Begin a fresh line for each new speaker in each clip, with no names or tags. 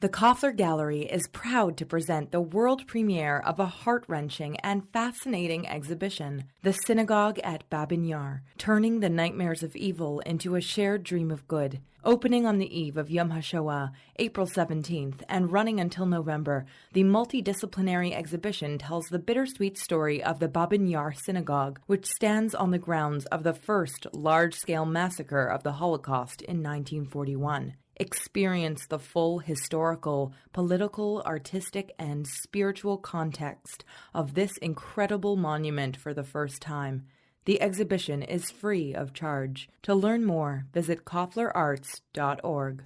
The Koffler Gallery is proud to present the world premiere of a heart-wrenching and fascinating exhibition, The Synagogue at Babin Yar, Turning the Nightmares of Evil into a Shared Dream of Good. Opening on the eve of Yom HaShoah, April 17th, and running until November, the multidisciplinary exhibition tells the bittersweet story of the Babin Yar Synagogue, which stands on the grounds of the first large-scale massacre of the Holocaust in 1941. Experience the full historical, political, artistic, and spiritual context of this incredible monument for the first time. The exhibition is free of charge. To learn more, visit kofflerarts.org.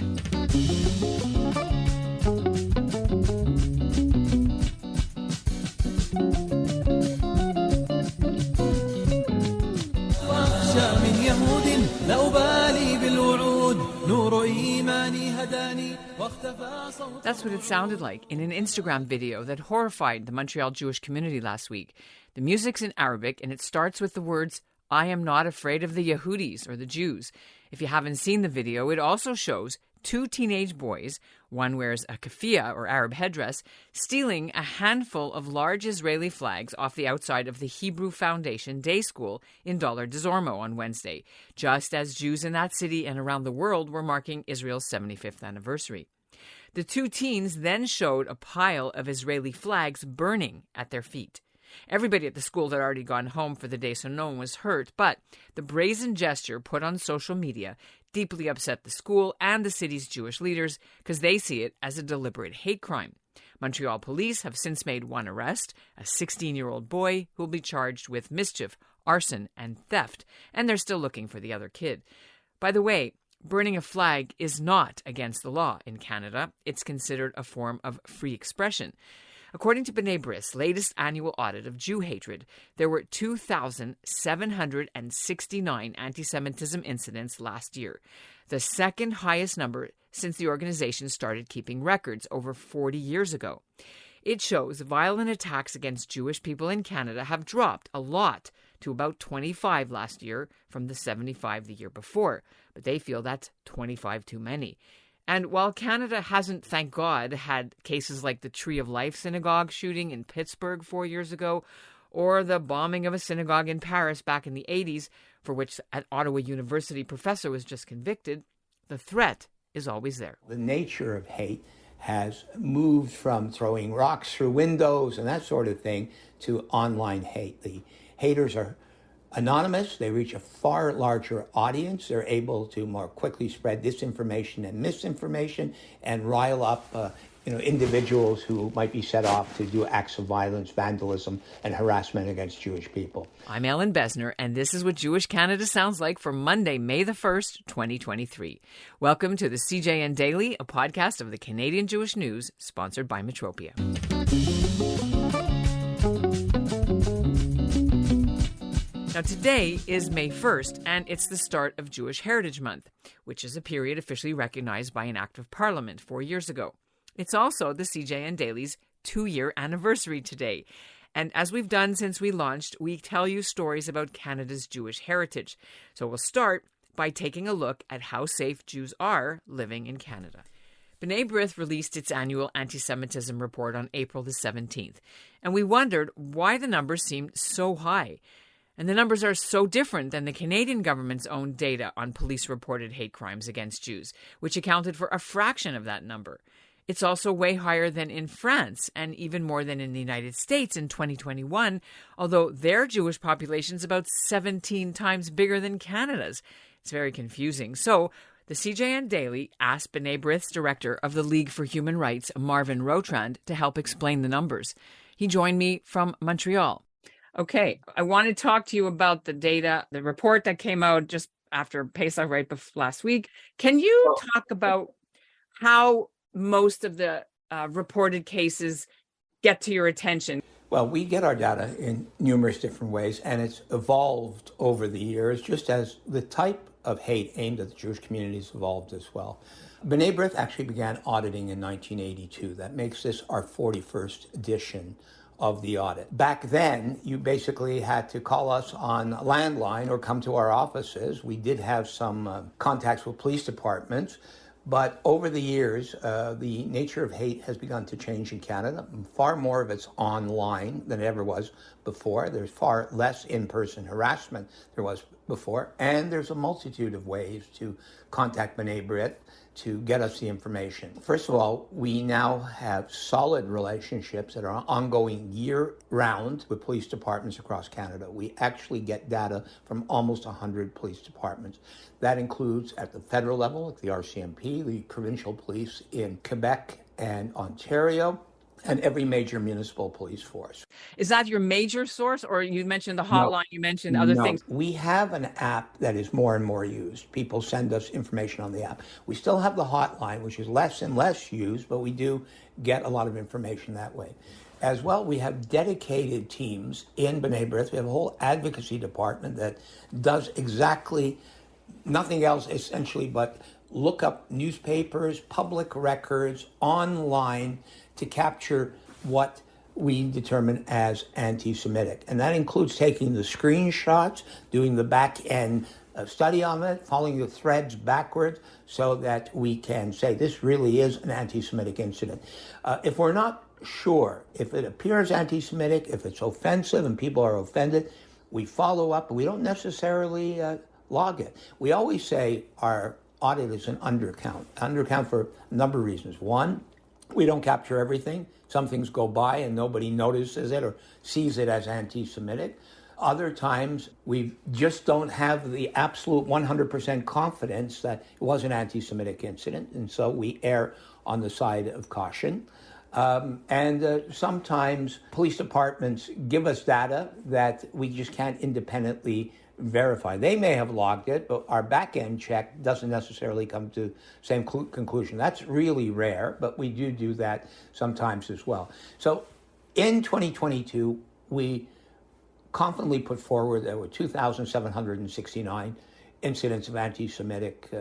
That's what it sounded like in an Instagram video that horrified the Montreal Jewish community last week. The music's in Arabic, and it starts with the words, "I am not afraid of the Yehudis," or the Jews. If you haven't seen the video, it also shows two teenage boys, one wears a keffiyeh, or Arab headdress, stealing a handful of large Israeli flags off the outside of the Hebrew Foundation Day School in Dollar des Ormeaux on Wednesday, just as Jews in that city and around the world were marking Israel's 75th anniversary. The two teens then showed a pile of Israeli flags burning at their feet. Everybody at the school had already gone home for the day, so no one was hurt, but the brazen gesture put on social media deeply upset the school and the city's Jewish leaders because they see it as a deliberate hate crime. Montreal police have since made one arrest, a 16-year-old boy who will be charged with mischief, arson, and theft, and they're still looking for the other kid. By the way, burning a flag is not against the law in Canada. It's considered a form of free expression. According to B'nai Brith's latest annual audit of Jew hatred, there were 2,769 antisemitism incidents last year, the second highest number since the organization started keeping records over 40 years ago. It shows violent attacks against Jewish people in Canada have dropped a lot to about 25 last year from the 75 the year before, but they feel that's 25 too many. And while Canada hasn't, thank God, had cases like the Tree of Life synagogue shooting in Pittsburgh 4 years ago, or the bombing of a synagogue in Paris back in the 80s, for which an Ottawa University professor was just convicted, the threat is always there.
The nature of hate has moved from throwing rocks through windows and that sort of thing to online hate. The haters are anonymous. They reach a far larger audience. They're able to more quickly spread disinformation and misinformation and rile up individuals who might be set off to do acts of violence, vandalism, and harassment against Jewish people.
I'm Ellen Besner, and this is what Jewish Canada sounds like for Monday, May the 1st, 2023. Welcome to the CJN Daily, a podcast of the Canadian Jewish News, sponsored by Metropia. Now, today is May 1st, and it's the start of Jewish Heritage Month, which is a period officially recognized by an act of Parliament 4 years ago. It's also the CJN Daily's 2-year anniversary today. And as we've done since we launched, we tell you stories about Canada's Jewish heritage. So we'll start by taking a look at how safe Jews are living in Canada. B'nai Brith released its annual antisemitism report on April the 17th, and we wondered why the numbers seemed so high. And the numbers are so different than the Canadian government's own data on police-reported hate crimes against Jews, which accounted for a fraction of that number. It's also way higher than in France and even more than in the United States in 2021, although their Jewish population is about 17 times bigger than Canada's. It's very confusing. So the CJN Daily asked B'nai Brith's director of the League for Human Rights, Marvin Rotrand, to help explain the numbers. He joined me from Montreal. Okay, I want to talk to you about the data, the report that came out just after Pesach right before last week. Can you talk about how most of the reported cases get to your attention?
Well, we get our data in numerous different ways, and it's evolved over the years, just as the type of hate aimed at the Jewish community has evolved as well. B'nai Brith actually began auditing in 1982. That makes this our 41st edition of the audit. Back then, you basically had to call us on a landline or come to our offices. We did have some contacts with police departments, But over the years, the nature of hate has begun to change in Canada. Far more of it's online than it ever was before. There's far less in-person harassment there was before. And there's a multitude of ways to contact B'nai Brith to get us the information. First of all, we now have solid relationships that are ongoing year-round with police departments across Canada. We actually get data from almost 100 police departments. That includes at the federal level, at the RCMP, the provincial police in Quebec and Ontario, and every major municipal police force.
Is that your major source, or you mentioned the hotline, you mentioned other things?
We have an app that is more and more used. People send us information on the app. We still have the hotline, which is less and less used, but we do get a lot of information that way. As well, we have dedicated teams in B'nai Brith. We have a whole advocacy department that does exactly nothing else essentially but look up newspapers, public records, online to capture what we determine as anti-Semitic. And that includes taking the screenshots, doing the back-end study on it, following the threads backwards so that we can say this really is an anti-Semitic incident. If we're not sure, if it appears anti-Semitic, if it's offensive and people are offended, we follow up, but we don't necessarily log it. We always say our audit is an undercount for a number of reasons. One, we don't capture everything. Some things go by and nobody notices it or sees it as anti-Semitic. Other times, we just don't have the absolute 100% confidence that it was an anti-Semitic incident, and so we err on the side of caution. Sometimes police departments give us data that we just can't independently verify. They may have logged it, but our back-end check doesn't necessarily come to the same conclusion. That's really rare, but we do that sometimes as well. So in 2022, we confidently put forward there were 2,769 incidents of anti-Semitic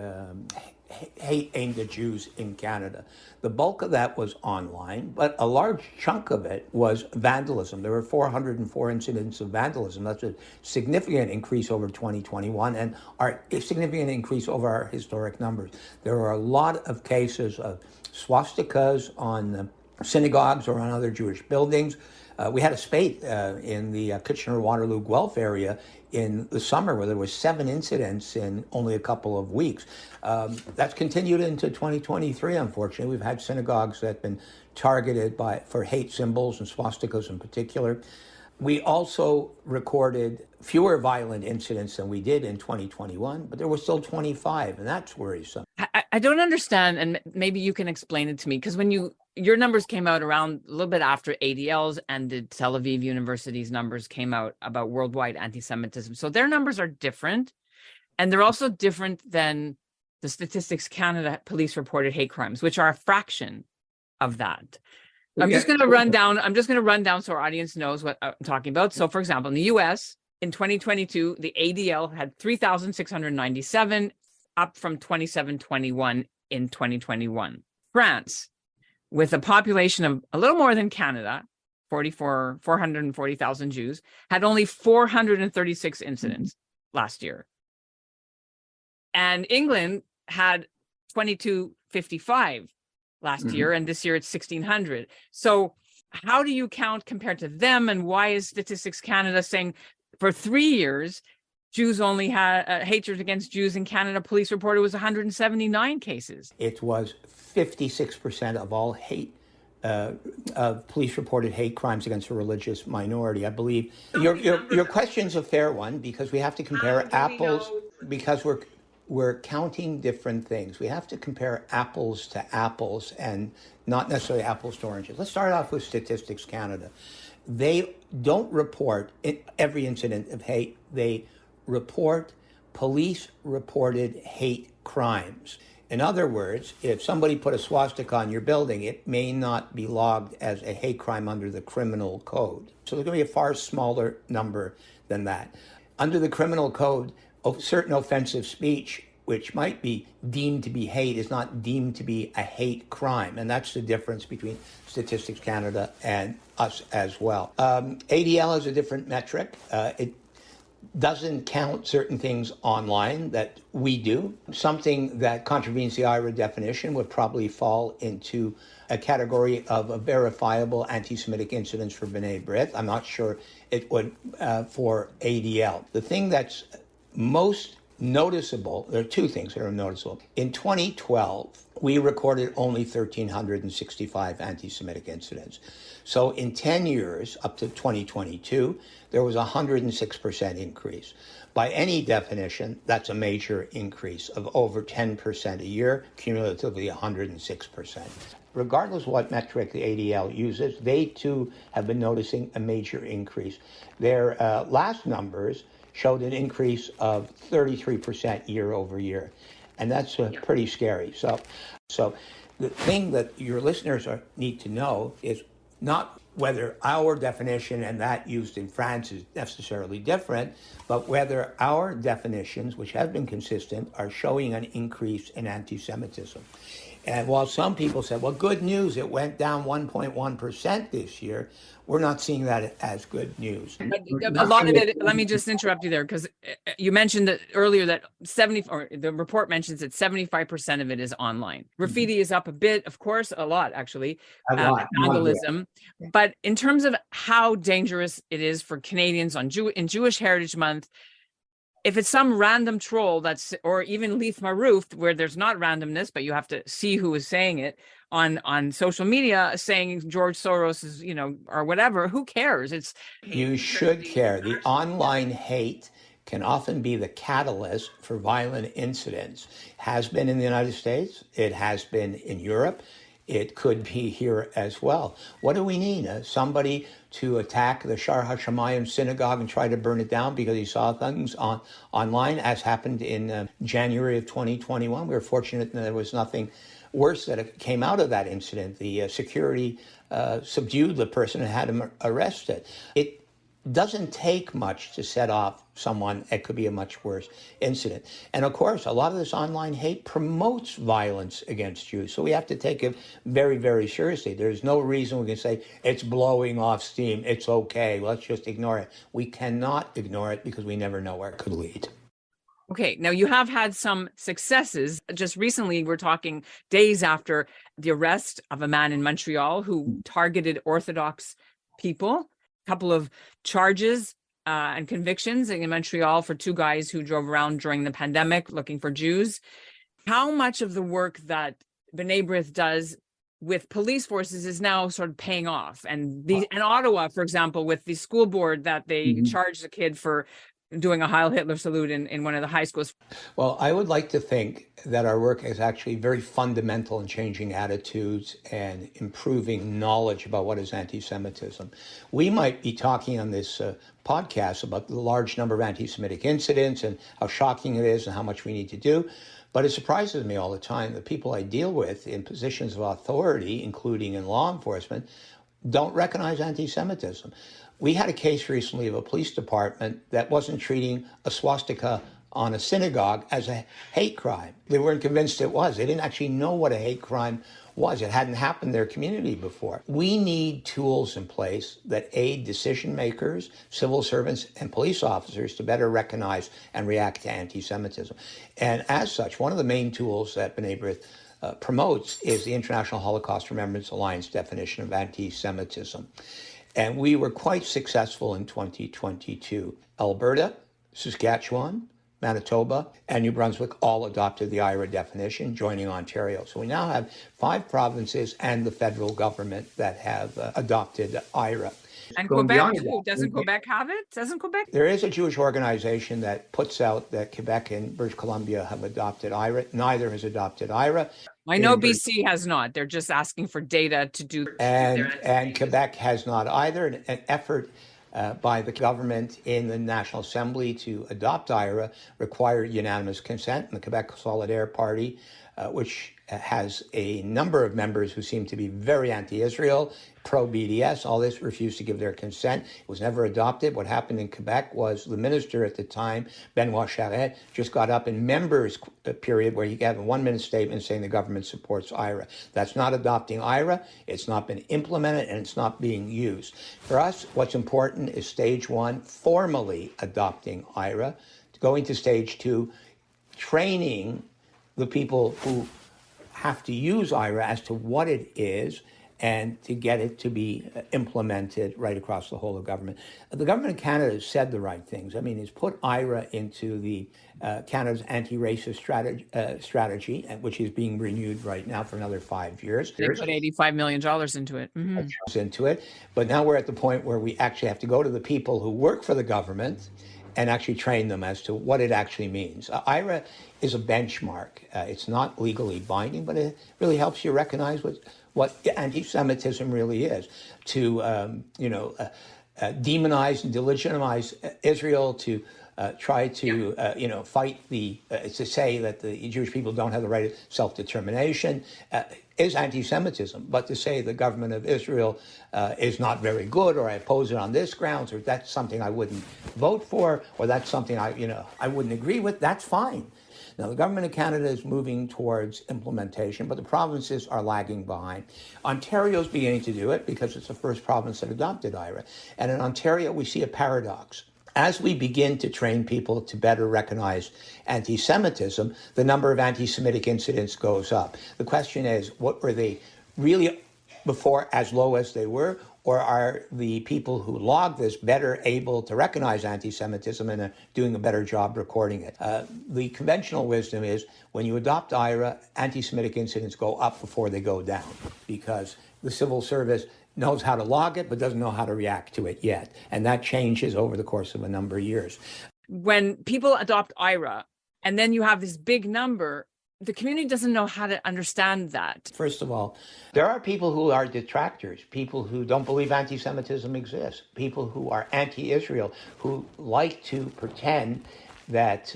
hate aimed at Jews in Canada. The bulk of that was online, but a large chunk of it was vandalism. There were 404 incidents of vandalism. That's a significant increase over 2021 and a significant increase over our historic numbers. There are a lot of cases of swastikas on synagogues or on other Jewish buildings. We had a spate in the Kitchener-Waterloo Guelph area in the summer where there was 7 incidents in only a couple of weeks. That's continued into 2023, unfortunately. We've had synagogues that have been targeted for hate symbols and swastikas in particular. We also recorded fewer violent incidents than we did in 2021, but there were still 25, and that's worrisome.
I don't understand, and maybe you can explain it to me, because when your numbers came out around a little bit after ADL's and the Tel Aviv University's numbers came out about worldwide anti-Semitism. So their numbers are different, and they're also different than the Statistics Canada police reported hate crimes, which are a fraction of that. I'm just going to run down so our audience knows what I'm talking about. So, for example, in the U.S., in 2022, the ADL had 3,697, up from 2,721 in 2021. France, with a population of a little more than Canada, 440,000 Jews, had only 436 incidents last year. And England had 2,255 last year, and this year it's 1,600. So how do you count compared to them, and why is Statistics Canada saying for 3 years, Jews only had hatred against Jews in Canada, police reported was 179 cases?
It was 56% of all police reported hate crimes against a religious minority. I believe your question's a fair one, because we have to compare apples, because we're counting different things. We have to compare apples to apples and not necessarily apples to oranges. Let's start off with Statistics Canada. They don't report every incident of hate. They report police-reported hate crimes. In other words, if somebody put a swastika on your building, it may not be logged as a hate crime under the criminal code. So there's going to be a far smaller number than that. Under the criminal code, certain offensive speech, which might be deemed to be hate, is not deemed to be a hate crime. And that's the difference between Statistics Canada and us as well. ADL is a different metric. doesn't count certain things online that we do. Something that contravenes the IRA definition would probably fall into a category of a verifiable anti-Semitic incidents for B'nai Brith. I'm not sure it would for ADL. The thing that's most noticeable, there are two things that are noticeable. In 2012, we recorded only 1,365 anti-Semitic incidents. So in 10 years, up to 2022, there was a 106% increase. By any definition, that's a major increase of over 10% a year, cumulatively 106%. Regardless of what metric the ADL uses, they too have been noticing a major increase. Their last numbers showed an increase of 33% year over year. And that's pretty scary. So the thing that your listeners need to know is not whether our definition and that used in France is necessarily different, but whether our definitions, which have been consistent, are showing an increase in anti-Semitism. And while some people said, well, good news, it went down 1.1% this year, we're not seeing that as good news.
A lot of it, let me just interrupt you there, because you mentioned that earlier that the report mentions that 75% of it is online. Graffiti is up a bit, of course, a lot, actually, vandalism. But in terms of how dangerous it is for Canadians in Jewish Heritage Month, if it's some random troll or even Leith Marouf, where there's not randomness, but you have to see who is saying it on social media, saying George Soros is, or whatever, who cares?
You should care. The online hate can often be the catalyst for violent incidents. Has been in the United States. It has been in Europe. It could be here as well. What do we need? Somebody to attack the Shar HaShamayim synagogue and try to burn it down because he saw things online, as happened in January of 2021. We were fortunate that there was nothing worse that came out of that incident. The security subdued the person and had him arrested. It doesn't take much to set off someone. It could be a much worse incident. And of course, a lot of this online hate promotes violence against Jews. So we have to take it very, very seriously. There's no reason we can say it's blowing off steam. It's okay. Let's just ignore it. We cannot ignore it because we never know where it could lead.
Okay, now you have had some successes. Just recently, we're talking days after the arrest of a man in Montreal who targeted Orthodox people. Couple of charges and convictions in Montreal for two guys who drove around during the pandemic looking for Jews. How much of the work that B'nai Brith does with police forces is now sort of paying off? And in Ottawa, for example, with the school board that they charged a kid for doing a Heil Hitler salute in one of the high schools.
Well, I would like to think that our work is actually very fundamental in changing attitudes and improving knowledge about what is anti-Semitism. We might be talking on this podcast about the large number of anti-Semitic incidents and how shocking it is and how much we need to do. But it surprises me all the time that people I deal with in positions of authority, including in law enforcement, don't recognize anti-Semitism. We had a case recently of a police department that wasn't treating a swastika on a synagogue as a hate crime. They weren't convinced it was. They didn't actually know what a hate crime was. It hadn't happened in their community before. We need tools in place that aid decision makers, civil servants, and police officers to better recognize and react to anti-Semitism. And as such, one of the main tools that B'nai Brith promotes is the International Holocaust Remembrance Alliance definition of anti-Semitism. And we were quite successful in 2022. Alberta, Saskatchewan, Manitoba, and New Brunswick all adopted the IRA definition, joining Ontario. So we now have 5 provinces and the federal government that have adopted IRA.
And Quebec, too. Doesn't Quebec have it? Doesn't Quebec?
There is a Jewish organization that puts out that Quebec and British Columbia have adopted IRA. Neither has adopted IRA.
I know BC has not. They're just asking for data to do.
And Quebec has not either. An effort by the government in the National Assembly to adopt IRA required unanimous consent. And the Quebec Solidaire Party which has a number of members who seem to be very anti-Israel, pro-BDS. All this refused to give their consent. It was never adopted. What happened in Quebec was the minister at the time, Benoit Charette, just got up in members' period where he gave a 1-minute statement saying the government supports IRA. That's not adopting IRA. It's not been implemented, and it's not being used. For us, what's important is stage 1, formally adopting IRA, going to stage 2, training the people who have to use IRA as to what it is and to get it to be implemented right across the whole of government. The government of Canada has said the right things. I mean, it's put IRA into the Canada's anti-racist strategy, which is being renewed right now for another 5 years.
They put $85 million into it. Mm-hmm.
Into it. But now we're at the point where we actually have to go to the people who work for the government and actually train them as to what it actually means. IRA is a benchmark. It's not legally binding, but it really helps you recognize what anti-Semitism really is. To demonize and delegitimize Israel, to try to fight to say that the Jewish people don't have the right of self-determination is anti-Semitism. But to say the government of Israel is not very good, or I oppose it on this grounds, or that's something I wouldn't vote for, or that's something I wouldn't agree with, that's fine. Now, the government of Canada is moving towards implementation, but the provinces are lagging behind. Ontario is beginning to do it because it's the first province that adopted IRA. And in Ontario, we see a paradox. As we begin to train people to better recognize anti-Semitism, the number of anti-Semitic incidents goes up. The question is, what were they really before as low as they were? Or are the people who log this better able to recognize anti-Semitism and are doing a better job recording it? The conventional wisdom is when you adopt IRA, anti-Semitic incidents go up before they go down, because the civil service knows how to log it but doesn't know how to react to it yet. And that changes over the course of a number of years.
When people adopt IRA and then you have this big number, the community doesn't know how to understand that.
First of all, there are people who are detractors, people who don't believe anti-Semitism exists, people who are anti-Israel, who like to pretend that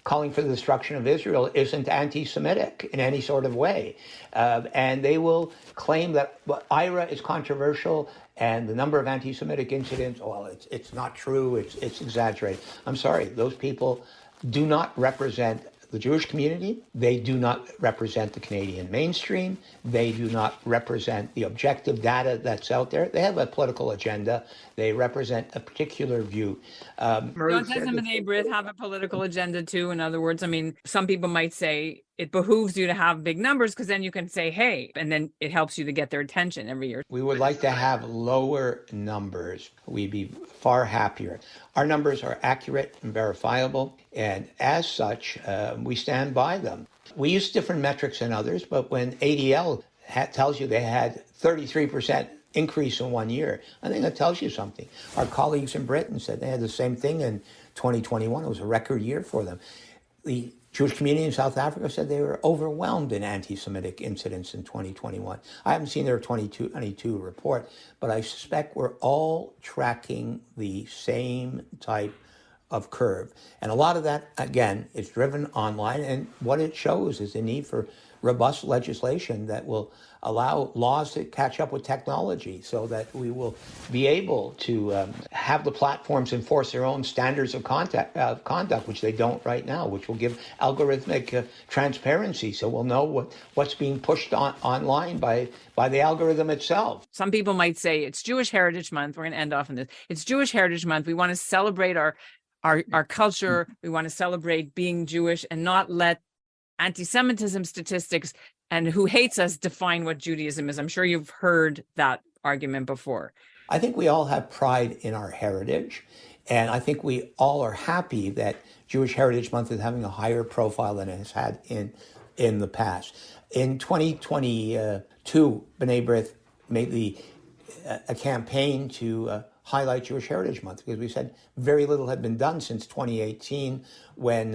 calling for the destruction of Israel isn't anti-Semitic in any sort of way. And they will claim that IRA is controversial and the number of anti-Semitic incidents, well, it's not true, it's exaggerated. I'm sorry, those people do not represent the Jewish community. They do not represent the Canadian mainstream. They do not represent the objective data that's out there. They have a political agenda. They represent a particular view.
Don't B'nai Brith have a political agenda too? In other words, I mean, some people might say it behooves you to have big numbers because then you can say, hey, and then it helps you to get their attention every year.
We would like to have lower numbers. We'd be far happier. Our numbers are accurate and verifiable, and as such, we stand by them. We use different metrics than others, but when ADL tells you they had 33% increase in 1 year, I think that tells you something. Our colleagues in Britain said they had the same thing in 2021. It was a record year for them. The Jewish community in South Africa said they were overwhelmed in anti-Semitic incidents in 2021. I haven't seen their 2022 report, but I suspect we're all tracking the same type of curve. And a lot of that, again, is driven online. And what it shows is the need for robust legislation that will allow laws to catch up with technology so that we will be able to have the platforms enforce their own standards of conduct, which they don't right now, which will give algorithmic transparency. So we'll know what's being pushed online by the algorithm itself.
Some people might say it's Jewish Heritage Month. We're going to end off on this. It's Jewish Heritage Month. We want to celebrate our culture. We want to celebrate being Jewish and not let anti-Semitism statistics and who hates us define what Judaism is. I'm sure you've heard that argument before.
I think we all have pride in our heritage, and I think we all are happy that Jewish Heritage Month is having a higher profile than it has had in the past. In 2022, B'nai Brith made a campaign to highlight Jewish Heritage Month, because we said very little had been done since 2018 when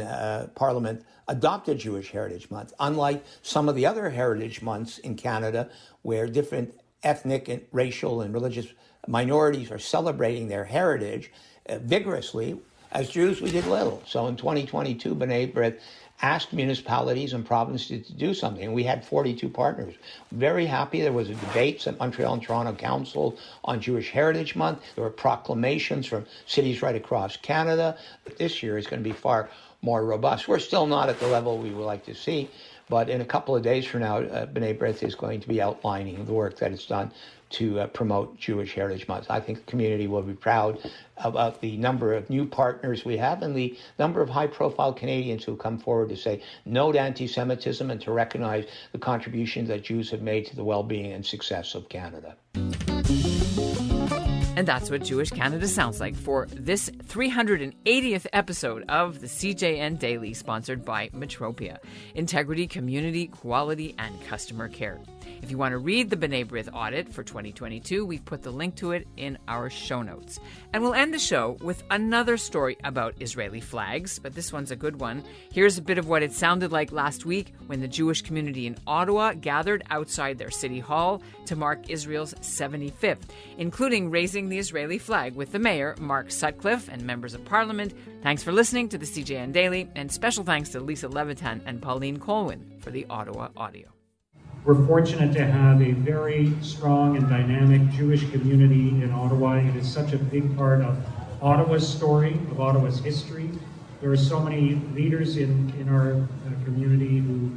Parliament adopted Jewish Heritage Month. Unlike some of the other heritage months in Canada, where different ethnic and racial and religious minorities are celebrating their heritage vigorously, as Jews we did little. So in 2022, B'nai Brith asked municipalities and provinces to do something. And we had 42 partners. Very happy. There was a debate at Montreal and Toronto Council on Jewish Heritage Month. There were proclamations from cities right across Canada. But this year is going to be far more robust. We're still not at the level we would like to see, but in a couple of days from now, B'nai Brith is going to be outlining the work that it's done to promote Jewish Heritage Month. I think the community will be proud about the number of new partners we have and the number of high-profile Canadians who come forward to say no to anti-Semitism and to recognize the contributions that Jews have made to the well-being and success of Canada.
And that's what Jewish Canada sounds like for this 380th episode of the CJN Daily, sponsored by Metropia. Integrity, community, quality, and customer care. If you want to read the B'nai Brith audit for 2022, we've put the link to it in our show notes. And we'll end the show with another story about Israeli flags, but this one's a good one. Here's a bit of what it sounded like last week when the Jewish community in Ottawa gathered outside their city hall to mark Israel's 75th, including raising the Israeli flag with the mayor, Mark Sutcliffe, and members of parliament. Thanks for listening to the CJN Daily, and special thanks to Lisa Levitan and Pauline Colwyn for the Ottawa audio.
We're fortunate to have a very strong and dynamic Jewish community in Ottawa. It is such a big part of Ottawa's story, of Ottawa's history. There are so many leaders in our community who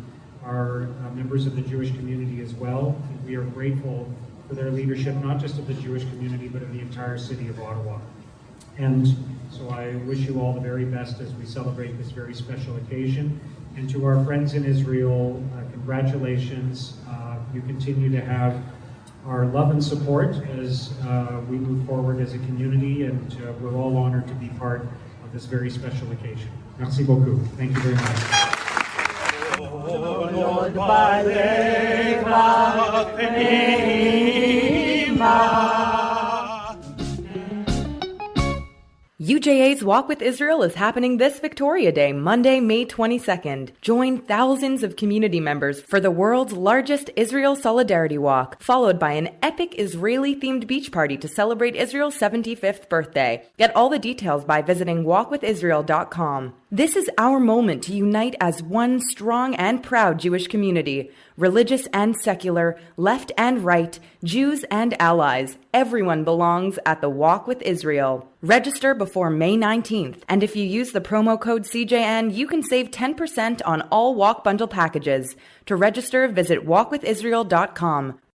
are members of the Jewish community as well. And we are grateful for their leadership, not just of the Jewish community, but of the entire city of Ottawa. And so I wish you all the very best as we celebrate this very special occasion. And to our friends in Israel, congratulations. You continue to have our love and support as we move forward as a community, and we're all honored to be part of this very special occasion. Merci beaucoup. Thank you very much.
UJA's Walk with Israel is happening this Victoria Day, Monday, May 22nd. Join thousands of community members for the world's largest Israel Solidarity Walk, followed by an epic Israeli-themed beach party to celebrate Israel's 75th birthday. Get all the details by visiting walkwithisrael.com. This is our moment to unite as one strong and proud Jewish community. Religious and secular, left and right, Jews and allies. Everyone belongs at the Walk with Israel. Register before May 19th, and if you use the promo code CJN, you can save 10% on all Walk Bundle packages. To register, visit walkwithisrael.com.